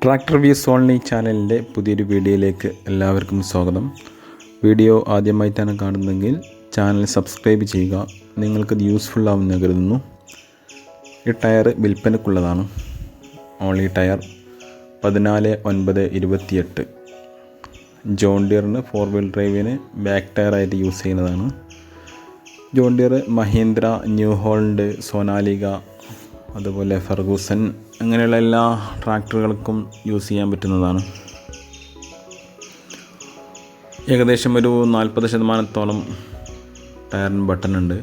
Tractor views only ചാനലിൻ്റെ പുതിയൊരു വീഡിയോയിലേക്ക് എല്ലാവർക്കും സ്വാഗതം. വീഡിയോ ആദ്യമായിട്ടാണ് കാണുന്നതെങ്കിൽ ചാനൽ സബ്സ്ക്രൈബ് ചെയ്യുക. നിങ്ങൾക്കത് യൂസ്ഫുൾ ആവുമെന്ന് കരുതുന്നു. ഈ ടയർ വിൽപ്പനക്കുള്ളതാണ്. Only tyre 14/9/28. ജോൺ ഡീറിന് 4 വീൽ ഡ്രൈവിന് ബാക്ക് ടയറായിട്ട് യൂസ് ചെയ്യുന്നതാണ്. John Deere, Mahindra, New Holland, Sonalika, അതുപോലെ ഫെർഗൂസൺ അങ്ങനെയുള്ള എല്ലാ ട്രാക്ടറുകൾക്കും യൂസ് ചെയ്യാൻ പറ്റുന്നതാണ്. ഏകദേശം ഒരു 40% ടയറിന് ബട്ടൺ ഉണ്ട്.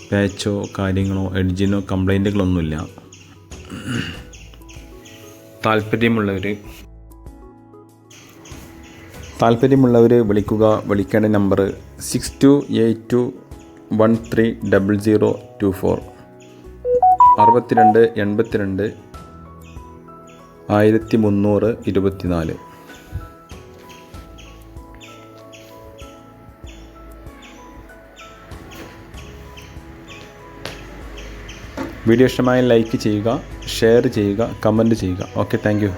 പാച്ചോ കാര്യങ്ങളോ എഡ്ജിനോ കംപ്ലൈൻറ്റുകളൊന്നുമില്ല. താല്പര്യമുള്ളവർ വിളിക്കുക. വിളിക്കേണ്ട നമ്പർ 6282130024 62 82 1324. വീഡിയോ ഇഷ്ടമായി ലൈക്ക് ചെയ്യുക, ഷെയർ ചെയ്യുക, കമൻറ്റ് ചെയ്യുക. Okay, thank you.